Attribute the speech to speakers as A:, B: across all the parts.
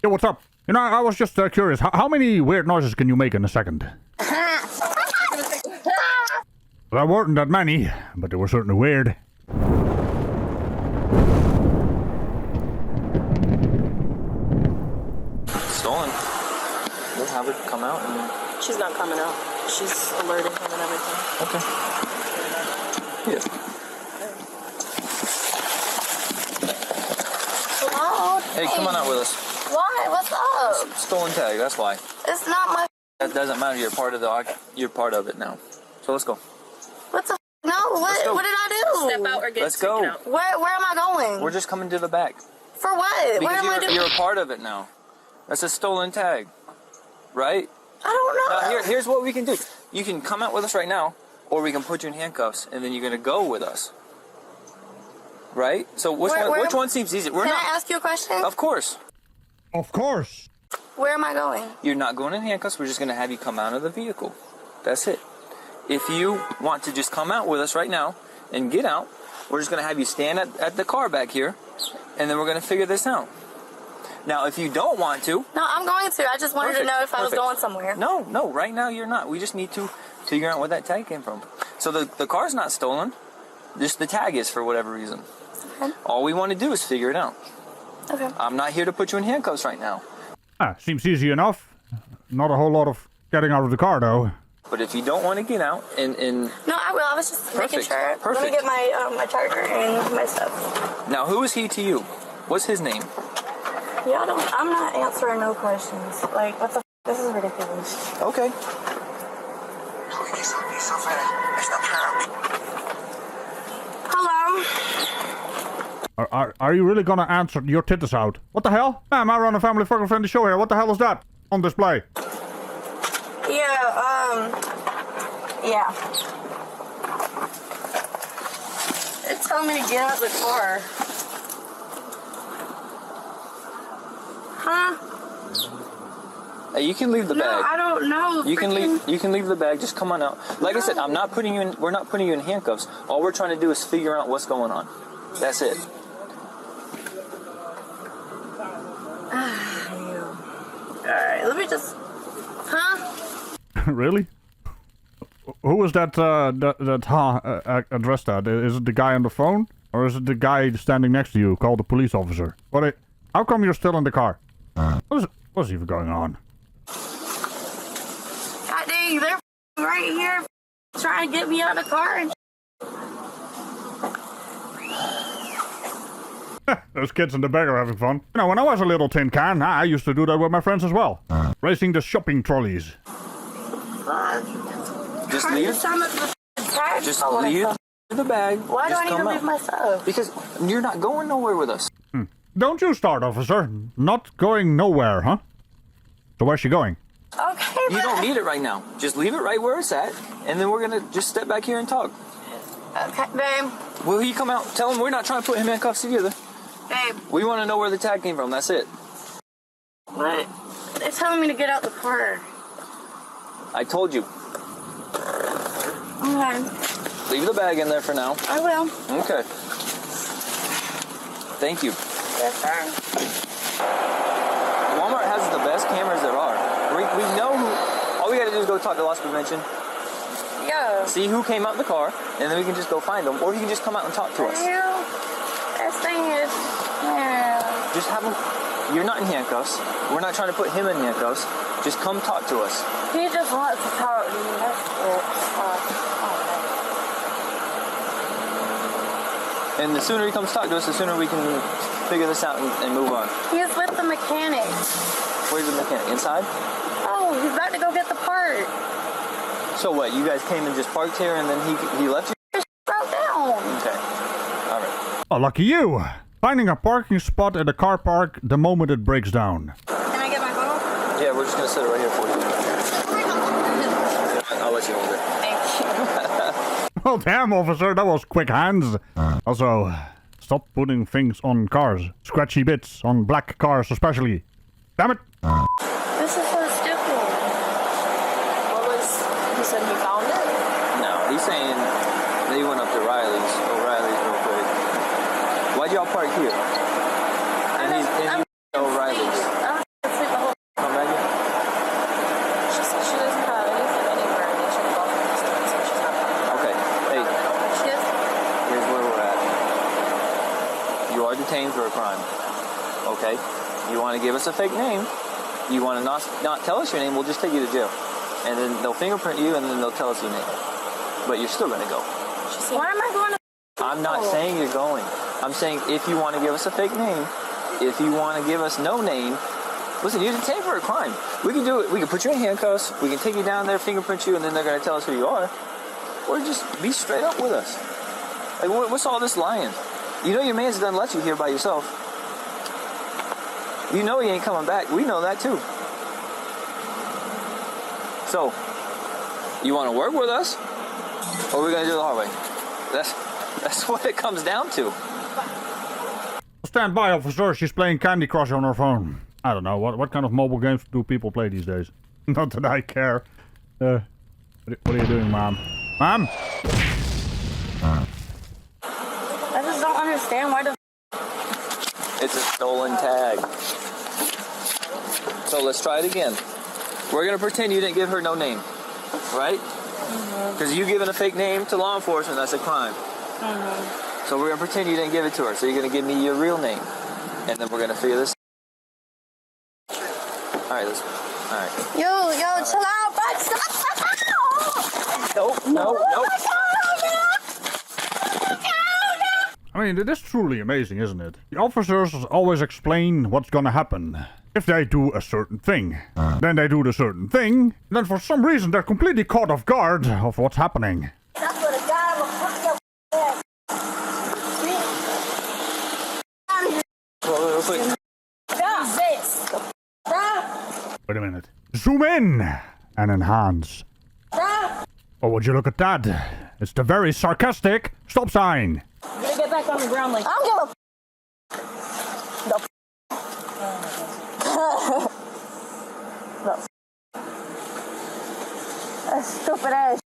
A: Yo, what's up? You know, I was just curious. How many weird noises can you make in a second? There weren't that many, but they were certainly weird.
B: Stolen. We'll have her come out and...
C: She's not coming out. She's alerting him and everything.
B: Okay. Yeah.
C: Hello?
B: Hey, come on out with us.
C: Why? What's up?
B: Stolen tag, that's why.
C: It's not my...
B: That doesn't matter, you're part of it now. So let's go.
C: What the No, what did I do?
D: Step out or get
B: Let's go.
D: out.
C: Where am I going?
B: We're just coming to the back.
C: For what?
B: Because
C: What am I doing?
B: you're a part of it now. That's a stolen tag. Right?
C: I don't know.
B: Now, here's what we can do. You can come out with us right now, or we can put you in handcuffs, and then you're going to go with us. Right? So which one seems easy?
C: Can I ask you a question?
B: Of course.
A: Of course.
C: Where am I going?
B: You're not going in handcuffs. We're just going to have you come out of the vehicle. That's it. If you want to just come out with us right now and get out, we're just going to have you stand at the car back here, and then we're going to figure this out. Now, if you don't want to...
C: No, I'm going to. I just wanted to know if I was going somewhere.
B: No, right now you're not. We just need to figure out where that tag came from. So the car's not stolen. Just the tag is for whatever reason.
C: Okay.
B: All we want to do is figure it out.
C: Okay.
B: I'm not here to put you in handcuffs right now.
A: Seems easy enough. Not a whole lot of getting out of the car, though.
B: But if you don't want to get out and...
C: No, I will. I was just making sure.
B: Perfect.
C: Let me get my my charger and my stuff.
B: Now, who is he to you? What's his name?
C: Yeah, I'm not answering no questions. Like, what the this is ridiculous.
B: Okay.
C: Hello?
A: Are you really gonna answer your titties out? What the hell? Ma'am, I run a family fucking friendly show here. What the hell is that on display?
C: Yeah. It's telling me to get out of the car. Huh?
B: Hey, you can leave the bag.
C: No, I don't know.
B: You can leave the bag. Just come on out. Like I said, we're not putting you in handcuffs. All we're trying to do is figure out what's going on. That's it.
C: Alright, let me just... Huh?
A: Really? Who was that addressed at? Is it the guy on the phone? Or is it the guy standing next to you called the police officer? How come you're still in the car? What's even going on?
C: God dang, they're right here trying to get me out of the car and
A: Those kids in the back are having fun. You know, when I was a little tin can, I used to do that with my friends as well. Racing the shopping trolleys.
B: Just leave the bag.
C: Why do I need to leave my stuff?
B: Because you're not going nowhere with us.
A: Don't you start, officer. Not going nowhere, huh? So where's she going?
C: Okay,
B: You don't need it right now. Just leave it right where it's at, and then we're gonna just step back here and talk.
C: Okay, babe.
B: Will he come out? Tell him we're not trying to put him in cuffs either.
C: Babe.
B: We want to know where the tag came from. That's it.
C: What? They're telling me to get out the car.
B: I told you.
C: Okay.
B: Leave the bag in there for now.
C: I will.
B: Okay. Thank you.
C: Yes, sir.
B: Walmart has the best cameras there are. We know who. All we gotta do is go talk to loss prevention.
C: Yeah.
B: See who came out the car, and then we can just go find them. Or he can just come out and talk to us.
C: This thing is... Yeah.
B: Just have him. You're not in handcuffs. We're not trying to put him in handcuffs. Just come talk to us.
C: He just wants to talk to me. That's it.
B: And the sooner he comes talk to us, the sooner we can figure this out and move on.
C: He's with the mechanic.
B: Where's the mechanic? Inside?
C: Oh, he's about to go get the part.
B: So what? You guys came and just parked here, and then he left you?
C: Just broke down.
B: Okay. All right.
A: Oh, lucky you! Finding a parking spot at a car park the moment it breaks down.
C: Can I get my phone?
B: Yeah, we're just gonna sit it right here for you. I'll let you hold it.
C: Thank you.
A: Well, damn, officer, that was quick hands. Also, stop putting things on cars. Scratchy bits on black cars especially. Damn it!
C: This is so stupid.
D: He said he found it?
B: No, he's saying they went up to O'Reilly's real quick. Why'd y'all park here? And he's O'Reilly's. crime. Okay? You want to give us a fake name. You want to not tell us your name, we'll just take you to jail. And then they'll fingerprint you, and then they'll tell us your name. But you're still going to go.
C: Why am I going to...
B: I'm not saying you're going. I'm saying if you want to give us a fake name, if you want to give us no name, listen, you're detained for a crime. We can do it. We can put you in handcuffs. We can take you down there, fingerprint you, and then they're going to tell us who you are. Or just be straight up with us. Like, what's all this lying? You know your man's done let you here by yourself. You know he ain't coming back. We know that too. So, you want to work with us, or are we going to do it the hard way? That's what it comes down to.
A: Stand by, officer. She's playing Candy Crush on her phone. I don't know. What kind of mobile games do people play these days? Not that I care. What are you doing, Mom? Mom?
C: I just don't understand why the...
B: It's a stolen tag. So let's try it again. We're going to pretend you didn't give her no name. Right? Because you giving a fake name to law enforcement, that's a crime. So we're going to pretend you didn't give it to her. So you're going to give me your real name. And then we're going to figure this out. Alright,
C: Yo, chill out, bud. Stop.
B: Nope.
A: I mean, it is truly amazing, isn't it? The officers always explain what's gonna happen. If they do a certain thing. Then they do the certain thing. Then for some reason they're completely caught off guard of what's happening.
C: That's what a guy will put your ass.
B: Real quick.
A: Wait a minute. Zoom in and enhance. Oh, would you look at that? It's the very sarcastic stop sign.
D: You gotta get back on the ground like...
C: I don't give a... That stupid ass.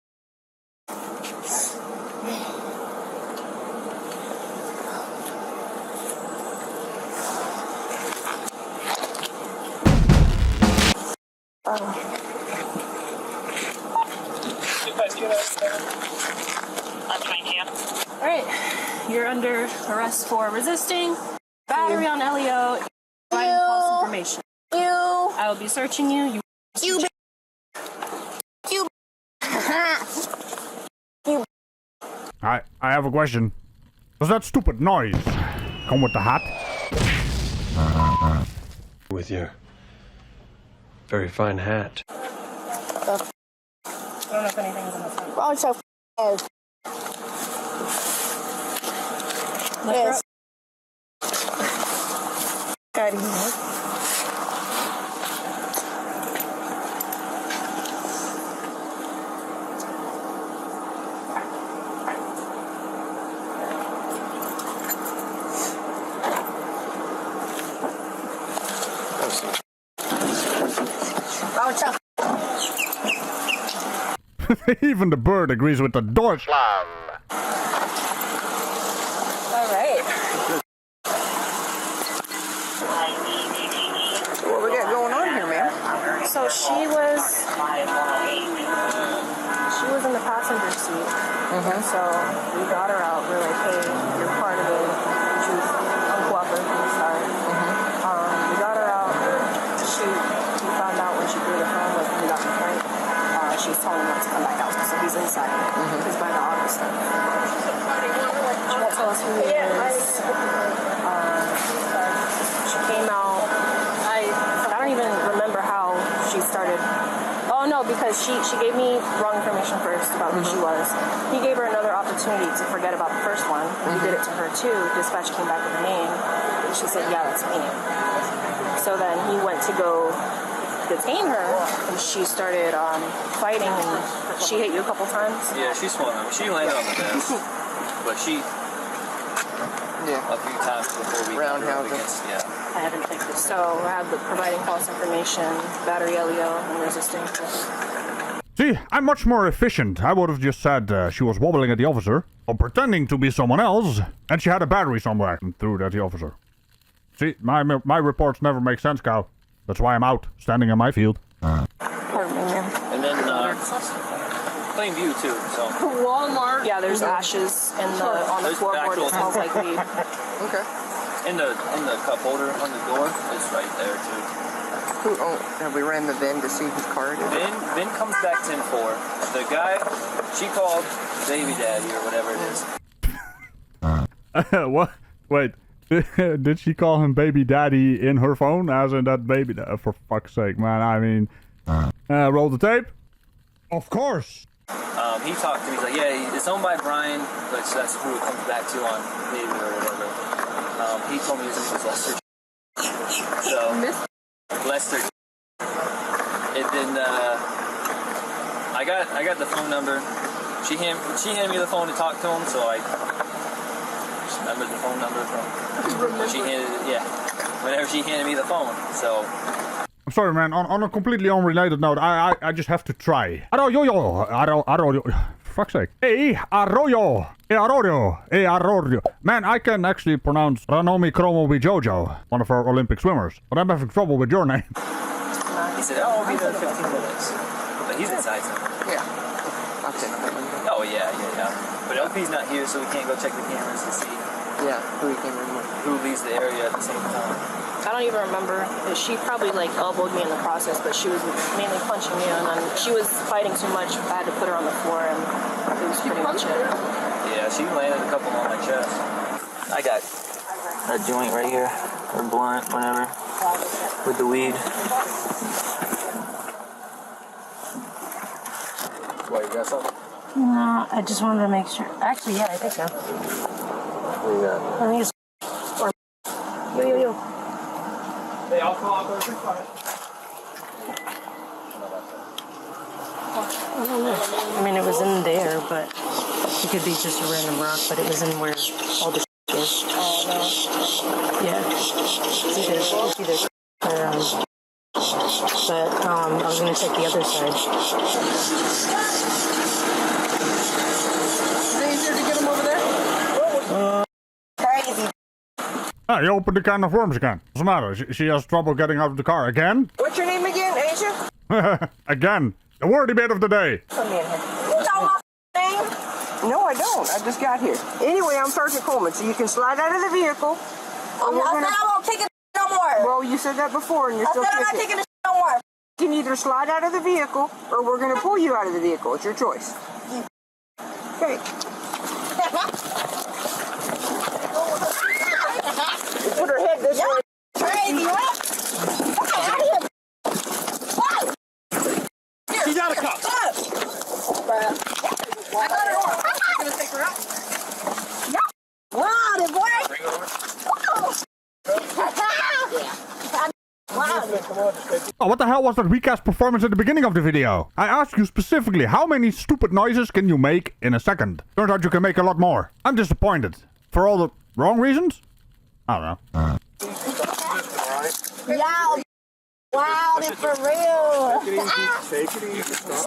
D: Alright, you're under arrest for resisting, battery on Leo, providing false information. I will be searching you.
A: I have a question. Does that stupid noise come with the hat?
E: With your very fine hat.
D: I don't know if anything's in the front.
C: Oh, so ass. Yes.
A: Even the bird agrees with the door slam.
D: All right.
F: What we got going on here, man?
D: So she was in the passenger seat. So we got her out. We're like, hey, you're part of it. She was uncooperative from the start. We got her out. We found out when she threw the phone, like we got in the fight. She was telling him not to come back out, so he's inside. He's by the auto stuff. She won't tell us who he is. She came out. I don't even remember how she started. Oh no, because she gave me wrong information first about who she was. He gave her another opportunity to forget about the first one. He did it to her too. Dispatch came back with her name. And she said, yeah, that's me. So then he went to go detain her, and she started fighting, and she hit you a couple times.
B: Yeah, she swung him. She landed on the desk. But she...
F: Yeah.
B: A few times before we...
F: Roundhouse.
B: Yeah.
D: I haven't picked it. So I have the providing false information, battery LEO, and resisting.
A: See, I'm much more efficient. I would have just said she was wobbling at the officer, or pretending to be someone else, and she had a battery somewhere and threw it at the officer. See, my reports never make sense, cow. That's why I'm out, standing in my field.
B: And then, plain view too, so.
F: Walmart.
D: Yeah, there's ashes on the floorboard. It smells like weed.
F: Okay.
B: In the cup holder on the door, it's right there too.
F: Have we ran the VIN to see whose car it is?
B: VIN comes back 10-4. The guy, she called baby daddy or whatever it is.
A: What? Wait. Did she call him baby daddy in her phone? As in that baby for fuck's sake, man. I mean, roll the tape? Of course.
B: He talked to me. He's like, yeah, it's owned by Brian, but that's who it comes back to on baby or whatever. He told me his name was Lester. So, Lester. And then I got the phone number. She handed me the phone to talk to him, so I just remembered the phone number from. She handed it, yeah. Whenever she handed me the phone, so.
A: I'm sorry, man. On a completely unrelated note, I just have to try. Arroyo. For fuck's sake. Arroyo. Arroyo. Man, I can actually pronounce Ranomi Kromo Jojo, one of our Olympic swimmers. But I'm having trouble with your name.
B: He said, oh, I'll be there in 15 minutes. But he's inside somewhere.
F: Yeah. I'll check that window.
B: Oh, yeah. But LP's not here, so we can't go check the cameras to see
F: Yeah, who he came in with.
B: who leaves the area at the same time.
D: I don't even remember. She probably like elbowed me in the process, but she was mainly punching me, and then she was fighting too much. I had to put her on the floor, and it was pretty much it.
B: Yeah, she landed a couple on my chest. I got a joint right here, or blunt, whatever, with the weed. What, you got something?
C: No, I just wanted to make sure. Actually, yeah, I think so.
B: What you got?
C: I think it's or yo.
B: Hey, I'll call out those
C: I don't know. I mean, it was in there, but it could be just a random rock, but it was in where all the is. Oh, no. Yeah. It's either but I was going to check the other side.
F: Is it easier to get him over there? Crazy.
A: Ah, you opened the can of worms again. What's the matter? She has trouble getting out of the car again?
F: What's your name again, Asia?
A: Again. The wordy bit of the day.
F: Come in here. You know my name? No, I don't. I just got here. Anyway, I'm Sergeant Coleman, so you can slide out of the vehicle.
C: I won't take it no more.
F: Well, you said that before, and you're still
C: I'm not
F: kicking.
C: taking it no more.
F: You can either slide out of the vehicle, or we're going to pull you out of the vehicle. It's your choice. Okay. Put her head this way.
C: Crazy, what? Get out of here.
B: She's out of cup.
C: I got her. I'm going to take her out. Wow, the boy.
B: Bring it over.
A: Oh, what the hell was that weak-ass performance at the beginning of the video? I asked you specifically, how many stupid noises can you make in a second? Turns out you can make a lot more. I'm disappointed. For all the wrong reasons? I don't know.
C: Yeah. Wow, it's for real.
G: Take it easy. Stop.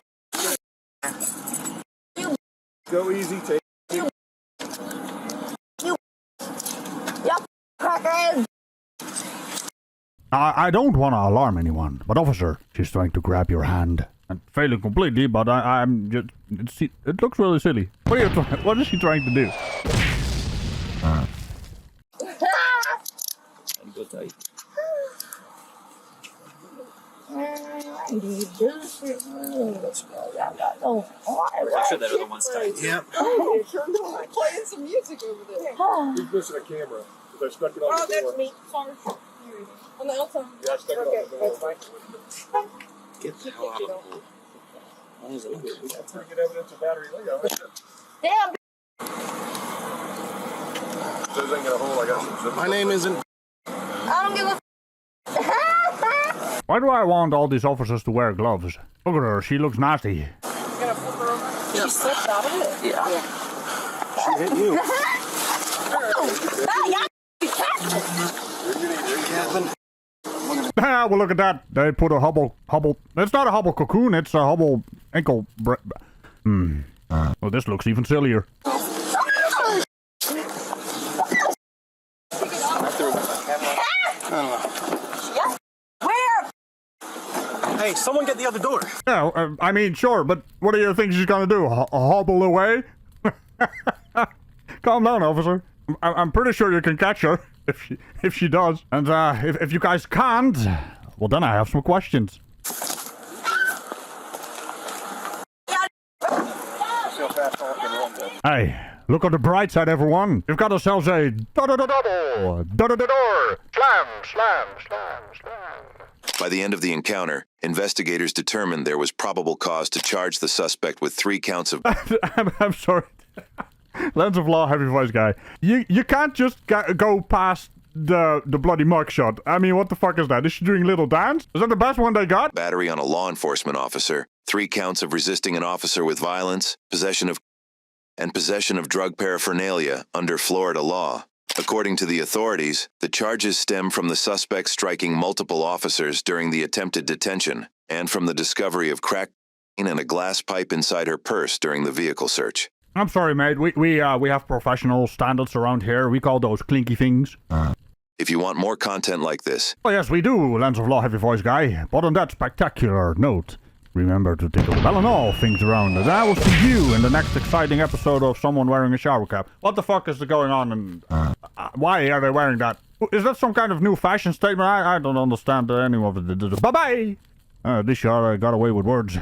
G: Go easy. Take
C: Yep, crackers.
A: I don't want to alarm anyone, but officer, she's trying to grab your hand. And failing completely, but I'm just... It looks really silly. What is she trying to do?
B: Go tight. Make sure that other one's tight.
G: Yep.
F: Playing some music over there.
G: Who's missing a camera? Because I stuck it on the door.
F: That's me. Sorry. On the outside.
G: Yeah, I stuck it on the door.
B: Get the hell out of the pool.
G: That's pretty good evidence of battery layout.
C: Damn.
G: So this ain't got a hole. I got some zip. My name isn't.
C: I don't give a
A: Why do I want all these officers to wear gloves? Look at her, she looks nasty.
F: She slipped out of it.
B: Yeah.
G: She hit you.
A: Ah, well, look at that. They put a Hubble. It's not a Hubble cocoon, it's a Hubble ankle. Well, this looks even sillier.
C: Where?
G: Hey, someone get the other door.
A: Yeah, I mean, sure, but what do you think she's gonna do? Hobble away? Calm down, officer. I'm pretty sure you can catch her. if she does. And if you guys can't, well then I have some questions. Hey, look on the bright side, everyone. We've got ourselves a da-da-da-da-da, da-da-da-da, slam, slam, slam, slam.
H: By the end of the encounter, investigators determined there was probable cause to charge the suspect with 3 counts of...
A: I'm sorry. Lens of law, heavy voice guy. You can't just go past the bloody mugshot. I mean, what the fuck is that? Is she doing little dance? Is that the best one they got?
H: battery on a law enforcement officer, 3 counts of resisting an officer with violence, possession of drug paraphernalia under Florida law. According to the authorities, the charges stem from the suspect striking multiple officers during the attempted detention and from the discovery of crack and a glass pipe inside her purse during the vehicle search.
A: I'm sorry, mate. We have professional standards around here. We call those clinky things.
H: If you want more content like this,
A: Oh yes, we do, Lens of Law, heavy voice guy. But on that spectacular note, remember to tickle the bell and all things around us. I will see you in the next exciting episode of someone wearing a shower cap. What the fuck is going on and why are they wearing that? Is that some kind of new fashion statement? I don't understand any of it. Bye-bye! This year I got away with words.